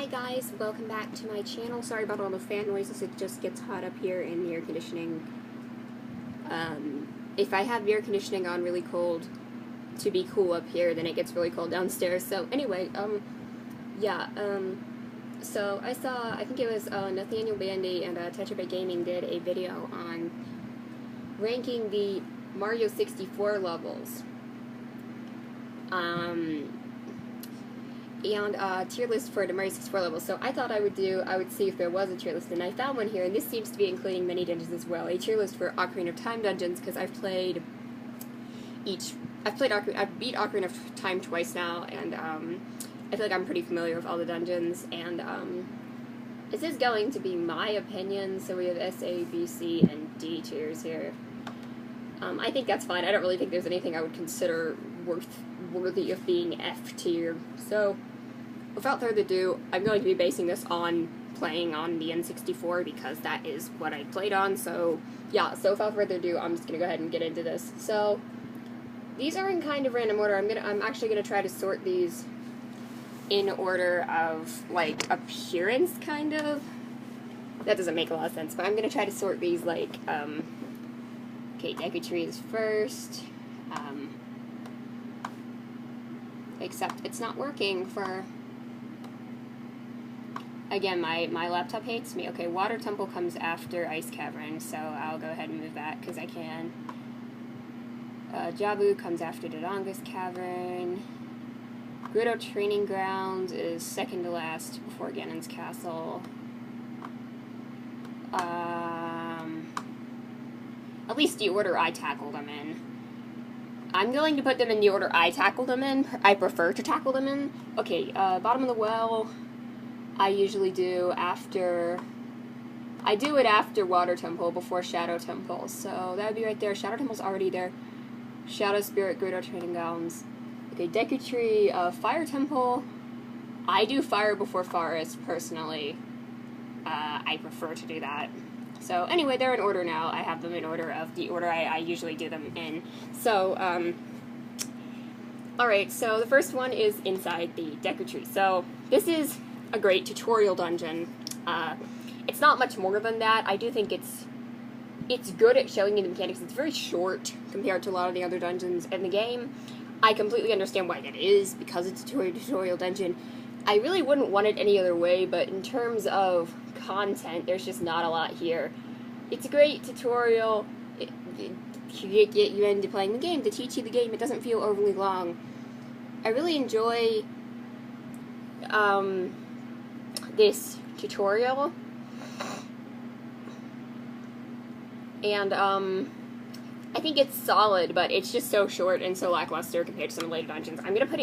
guys, welcome back to my channel. Sorry about all the fan noises, it just gets hot up here in the air conditioning. If I have the air conditioning on really cold to be cool up here, then it gets really cold downstairs. So anyway, so I think it was Nathaniel Bandy and Tetrabit Gaming did a video on ranking the Mario 64 levels. And tier list for the Mario 64 levels. So I thought I would see if there was a tier list, and I found one here, and this seems to be including many dungeons as well. A tier list for Ocarina of Time dungeons, because I've beat Ocarina of Time twice now, and I feel like I'm pretty familiar with all the dungeons, and this is going to be my opinion, so we have S, A, B, C, and D tiers here. I think that's fine. I don't really think there's anything I would consider worthy of being F tier. So, without further ado, I'm going to be basing this on playing on the N64 because that is what I played on. So, yeah, so without further ado, I'm just gonna go ahead and get into this. So, these are in kind of random order. I'm actually gonna try to sort these in order of, like, appearance, kind of. That doesn't make a lot of sense, but I'm gonna try to sort these, like, okay, Deku Tree is first, except it's not working for, again, my laptop hates me. Okay, Water Temple comes after Ice Cavern, so I'll go ahead and move that, because I can. Jabu comes after Dodonga's Cavern. Gerudo Training Grounds is second to last before Ganon's Castle. At least the order I tackled them in. I'm going to put them in the order I tackled them in. I prefer to tackle them in. Okay, Bottom of the Well, I usually do after... I do it after Water Temple, before Shadow Temple. So that would be right there. Shadow Temple's already there. Shadow Spirit, Gerudo Training Grounds. Okay, Deku Tree, Fire Temple. I do Fire before Forest, personally. I prefer to do that. So, anyway, they're in order now. I have them in order of the order I usually do them in. So, alright, so the first one is inside the Deku Tree. So, this is a great tutorial dungeon. It's not much more than that. I do think it's good at showing you the mechanics. It's very short compared to a lot of the other dungeons in the game. I completely understand why that is, because it's a tutorial dungeon. I really wouldn't want it any other way, but in terms of content, there's just not a lot here. It's a great tutorial. You get you into playing the game to teach you the game. It doesn't feel overly long. I really enjoy this tutorial, and I think it's solid, but it's just so short and so lackluster compared to some of the later dungeons. I'm gonna put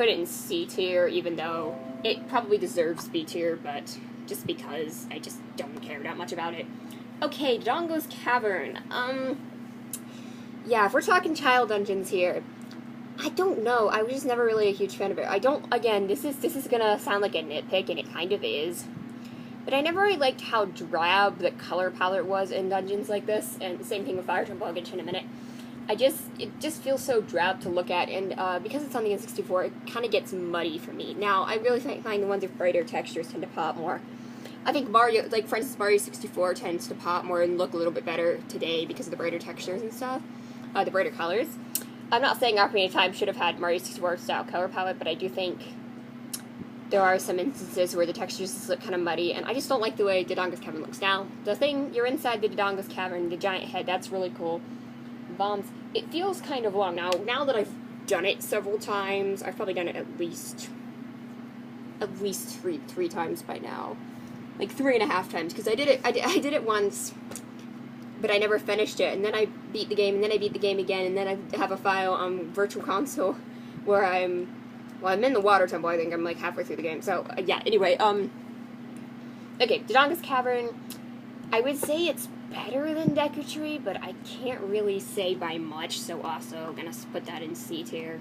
it in C tier, even though it probably deserves B tier, but just because I just don't care that much about it. Okay, Dodonga's Cavern. Yeah, if we're talking child dungeons here, I don't know. I was just never really a huge fan of it. Again, this is gonna sound like a nitpick, and it kind of is. But I never really liked how drab the color palette was in dungeons like this, and the same thing with Fire Temple, I'll get to in a minute. It just feels so drab to look at, and because it's on the N64, it kind of gets muddy for me. Now, I really find the ones with brighter textures tend to pop more. I think Mario, like for instance, Mario 64 tends to pop more and look a little bit better today because of the brighter textures and stuff, the brighter colors. I'm not saying Ocarina of Time should have had Mario 64 style color palette, but I do think there are some instances where the textures just look kind of muddy, and I just don't like the way Dodonga's Cavern looks. Now, the thing, you're inside the Dodonga's Cavern, the giant head, that's really cool. Bombs. It feels kind of long. Now that I've done it several times, I've probably done it at least three times by now. Like 3.5 times, because I did it once, but I never finished it, and then I beat the game, and then I beat the game again, and then I have a file on Virtual Console where I'm in the Water Temple. I think I'm like halfway through the game. So yeah. Anyway, okay, Dodonga's Cavern. I would say it's better than Deku Tree, but I can't really say by much. So also gonna put that in C tier.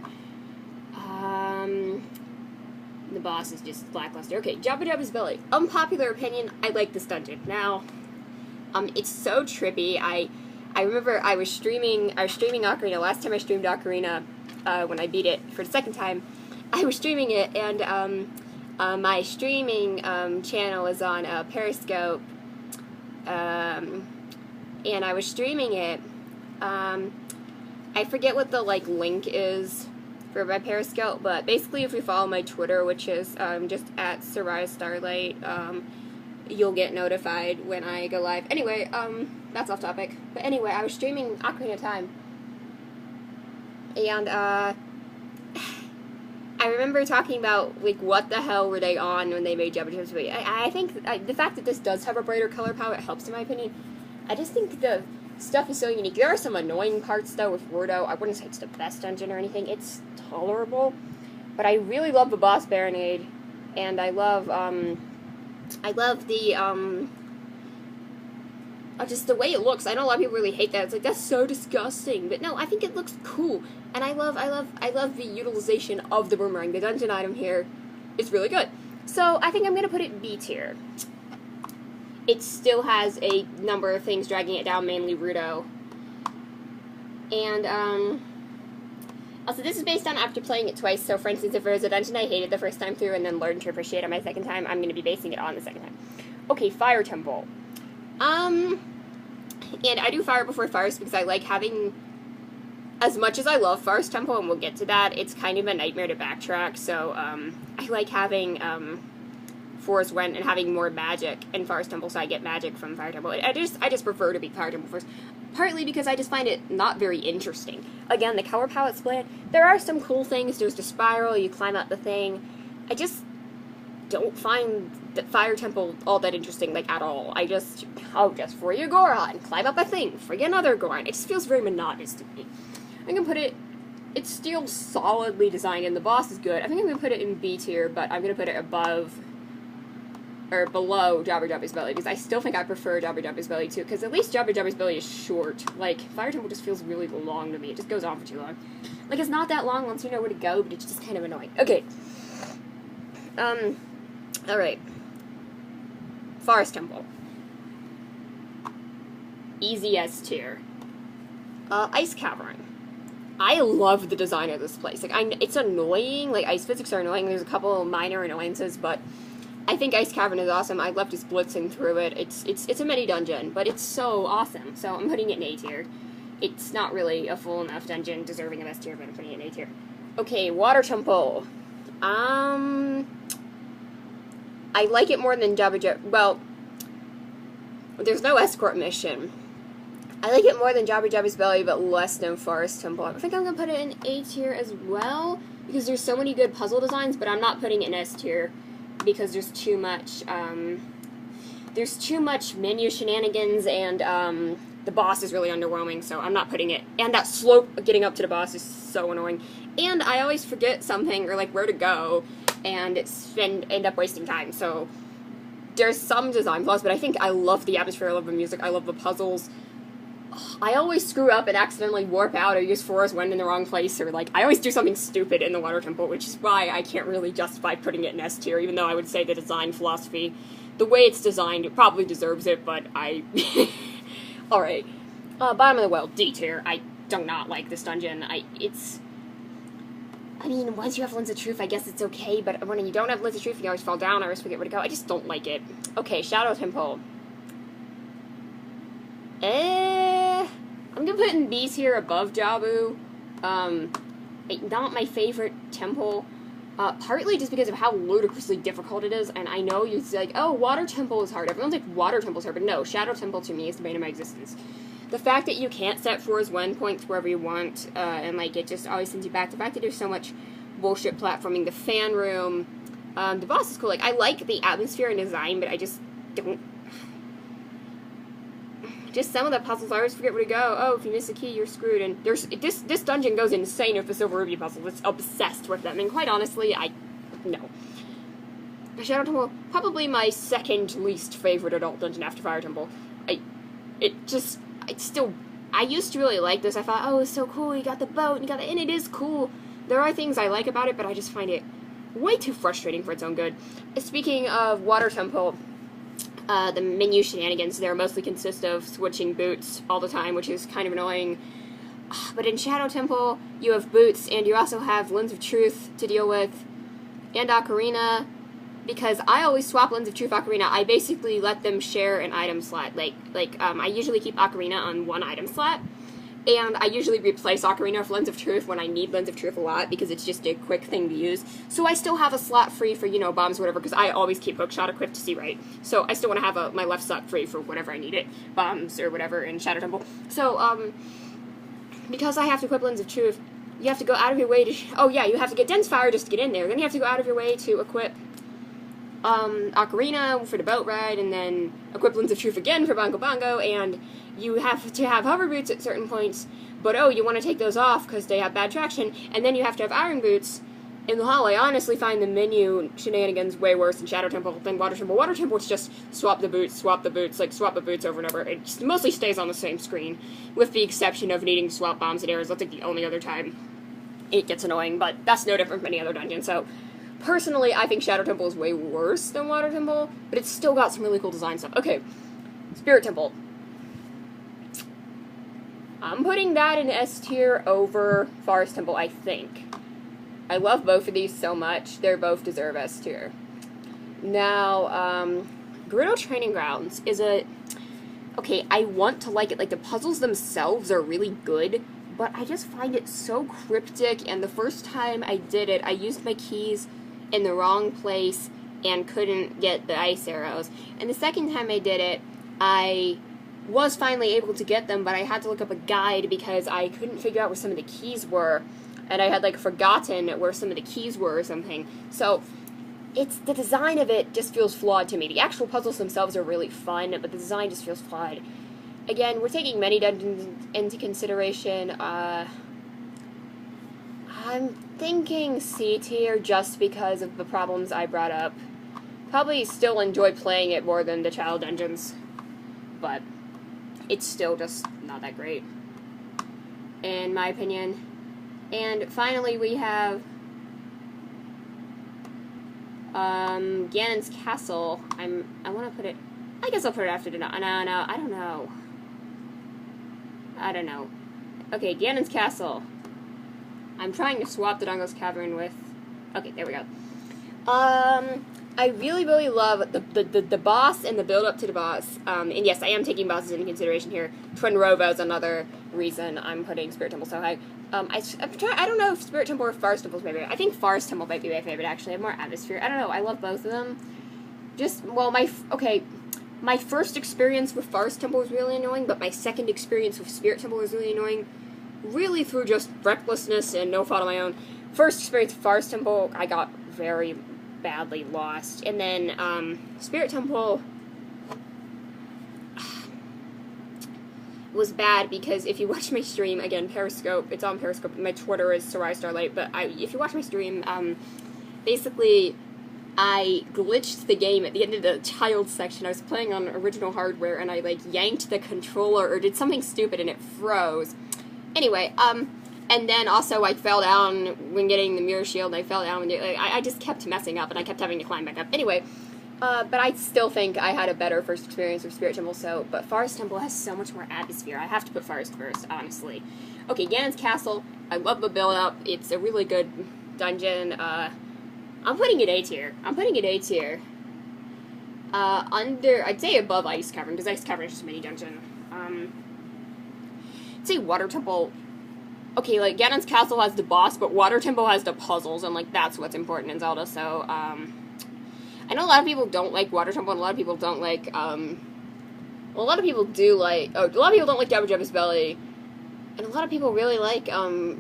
The boss is just lackluster. Okay, Jabu Jabu's Belly. Unpopular opinion. I like this dungeon. Now, it's so trippy. I remember I was streaming Ocarina. Last time I streamed Ocarina, when I beat it for the second time, I was streaming it, and my streaming channel is on Periscope, and I was streaming it. I forget what the link is for my Periscope, but basically if you follow my Twitter, which is just at Soraya Starlight, you'll get notified when I go live. Anyway, that's off topic. But anyway, I was streaming Ocarina of Time, and I remember talking about, like, what the hell were they on when they made Jabba Jabba's Baby. I think the fact that this does have a brighter color palette helps, in my opinion. I just think the stuff is so unique. There are some annoying parts, though, with Wardo. I wouldn't say it's the best dungeon or anything. It's tolerable. But I really love the boss Baronade, and I love the, just the way it looks. I know a lot of people really hate that. It's like, that's so disgusting. But no, I think it looks cool. And I love the utilization of the boomerang. The dungeon item here is really good. So I think I'm going to put it B tier. It still has a number of things dragging it down, mainly Rudo. And, also this is based on after playing it twice. So for instance, if there was a dungeon I hated the first time through and then learned to appreciate it my second time, I'm going to be basing it on the second time. Okay, Fire Temple. And I do Fire before Forest because I like having, as much as I love Forest Temple, and we'll get to that, it's kind of a nightmare to backtrack, so, I like having, Forest Went and having more magic in Forest Temple, so I get magic from Fire Temple. I just prefer to beat Fire Temple first, partly because I just find it not very interesting. Again, the color palette's bland. There are some cool things. There's the spiral, you climb up the thing. I just don't find the Fire Temple all that interesting, like, at all. Just for you Goron, climb up a thing, free another Goron. It just feels very monotonous to me. I'm gonna put it, it's still solidly designed, and the boss is good. I think I'm gonna put it in B tier, but I'm gonna put it above, or below Jabba Jabba's Belly, because I still think I prefer Jabba Jabba's Belly too, because at least Jabba Jabba's Belly is short. Like, Fire Temple just feels really long to me. It just goes on for too long. Like, it's not that long once you know where to go, but it's just kind of annoying. Okay. Alright. Forest Temple. Easy S tier. Ice Cavern. I love the design of this place. Like, it's annoying. Like, ice physics are annoying. There's a couple minor annoyances, but I think Ice Cavern is awesome. I love just blitzing through it. It's a mini dungeon, but it's so awesome. So I'm putting it in A tier. It's not really a full enough dungeon deserving of S tier, but I'm putting it in A tier. Okay, Water Temple. I like it more than Jabba Jabba. Well, there's no escort mission. I like it more than Jabba Jabba's Belly, but less than Forest Temple. I think I'm going to put it in A tier as well, because there's so many good puzzle designs, but I'm not putting it in S tier, because there's too much menu shenanigans, and, the boss is really underwhelming, so I'm not putting it. And that slope getting up to the boss is so annoying. And I always forget something, or, like, where to go, and end up wasting time, so there's some design flaws, but I think I love the atmosphere, I love the music, I love the puzzles. I always screw up and accidentally warp out or use Forest Wind in the wrong place, or, like, I always do something stupid in the Water Temple, which is why I can't really justify putting it in S tier, even though I would say the design philosophy, the way it's designed, it probably deserves it, but Alright. Bottom of the well, D tier. I do not like this dungeon. I mean, once you have Lens of Truth, I guess it's okay, but when you don't have Lens of Truth, you always fall down, I always forget where to go. I just don't like it. Okay, Shadow Temple. I'm gonna put in B tier above Jabu. Not my favorite temple. Partly just because of how ludicrously difficult it is, and I know you say, like, oh, Water Temple is hard. Everyone's like, Water Temple's hard, but no, Shadow Temple to me is the bane of my existence. The fact that you can't set Forest Wind points wherever you want, and, like, it just always sends you back. The fact that there's so much bullshit platforming, the fan room, the boss is cool. Like, I like the atmosphere and design, but I just don't. Just some of the puzzles, I always forget where to go. Oh, if you miss a key, you're screwed. And this dungeon goes insane with the Silver Ruby puzzles. It's obsessed with them. And quite honestly, no. Shadow Temple, probably my second least favorite adult dungeon after Fire Temple. I used to really like this. I thought, oh, it's so cool. You got the boat, and it is cool. There are things I like about it, but I just find it way too frustrating for its own good. Speaking of Water Temple, the menu shenanigans there mostly consist of switching boots all the time, which is kind of annoying. But in Shadow Temple, you have boots, and you also have Lens of Truth to deal with, and Ocarina, because I always swap Lens of Truth Ocarina. I basically let them share an item slot. I usually keep Ocarina on one item slot, and I usually replace Ocarina with Lens of Truth when I need Lens of Truth a lot, because it's just a quick thing to use. So I still have a slot free for, you know, bombs or whatever, because I always keep Hookshot equipped to see right. So I still want to have my left slot free for whatever I need it, bombs or whatever in Shadow Temple. So, because I have to equip Lens of Truth, you have to go out of your way to... oh, yeah, you have to get Dense Fire just to get in there. Then you have to go out of your way to equip Ocarina for the boat ride, and then equip Lens of Truth again for Bongo Bongo, and you have to have hover boots at certain points, but oh, you want to take those off because they have bad traction, and then you have to have iron boots in the hall. I honestly find the menu shenanigans way worse in Shadow Temple than Water Temple. Water Temple, it's just swap the boots, like swap the boots over and over. It mostly stays on the same screen, with the exception of needing to swap bombs and arrows. That's like the only other time it gets annoying, but that's no different from any other dungeon, so... personally, I think Shadow Temple is way worse than Water Temple, but it's still got some really cool design stuff. Okay, Spirit Temple. I'm putting that in S tier over Forest Temple, I think. I love both of these so much. They both deserve S tier. Now, Gerudo Training Grounds is a... okay, I want to like it. Like, the puzzles themselves are really good, but I just find it so cryptic, and the first time I did it, I used my keys in the wrong place and couldn't get the ice arrows. And the second time I did it, I was finally able to get them, but I had to look up a guide because I couldn't figure out where some of the keys were, and I had, like, forgotten where some of the keys were or something. So, the design of it just feels flawed to me. The actual puzzles themselves are really fun, but the design just feels flawed. Again, we're taking many dungeons into consideration. I'm thinking C tier just because of the problems I brought up. Probably still enjoy playing it more than the child dungeons, but it's still just not that great, in my opinion. And finally, we have Ganon's Castle. I want to put it... I guess I'll put it after the... no, I don't know. Okay, Ganon's Castle. I'm trying to swap the Dodongo's Cavern with... okay, there we go. I really, really love the boss and the build-up to the boss. And yes, I am taking bosses into consideration here. Twinrova is another reason I'm putting Spirit Temple so high. I don't know if Spirit Temple or Forest Temple is my favorite. I think Forest Temple might be my favorite, actually. I have more atmosphere. I don't know. I love both of them. Just, well, my first experience with Forest Temple was really annoying, but my second experience with Spirit Temple was really annoying. Really through just recklessness and no fault of my own. First experience with Forest Temple, I got very badly lost. And then, Spirit Temple was bad because if you watch my stream, again, Periscope, it's on Periscope, my Twitter is Sarai Starlight, but if you watch my stream, basically, I glitched the game at the end of the child section. I was playing on original hardware, and I, like, yanked the controller, or did something stupid, and it froze. Anyway, and then also I fell down when getting the mirror shield, and I fell down when I just kept messing up, and I kept having to climb back up. Anyway, but I still think I had a better first experience with Spirit Temple, but Forest Temple has so much more atmosphere. I have to put Forest first, honestly. Okay, Ganon's Castle, I love the build-up. It's a really good dungeon. I'm putting it A tier. I'd say above Ice Cavern, because Ice Cavern is just a mini dungeon. I'd say Water Temple. Okay, like, Ganon's Castle has the boss, but Water Temple has the puzzles, and, like, that's what's important in Zelda, so, I know a lot of people don't like Water Temple, and a lot of people don't like, well, a lot of people do like, a lot of people don't like Jabba Jabba's Belly, and a lot of people really like,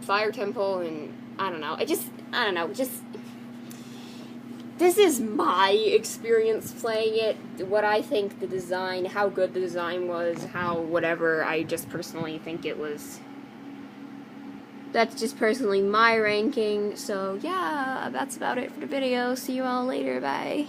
Fire Temple, and, I don't know, this is my experience playing it, what I think the design, how good the design was, how whatever, I just personally think it was. That's just personally my ranking, so yeah, that's about it for the video. See you all later, bye.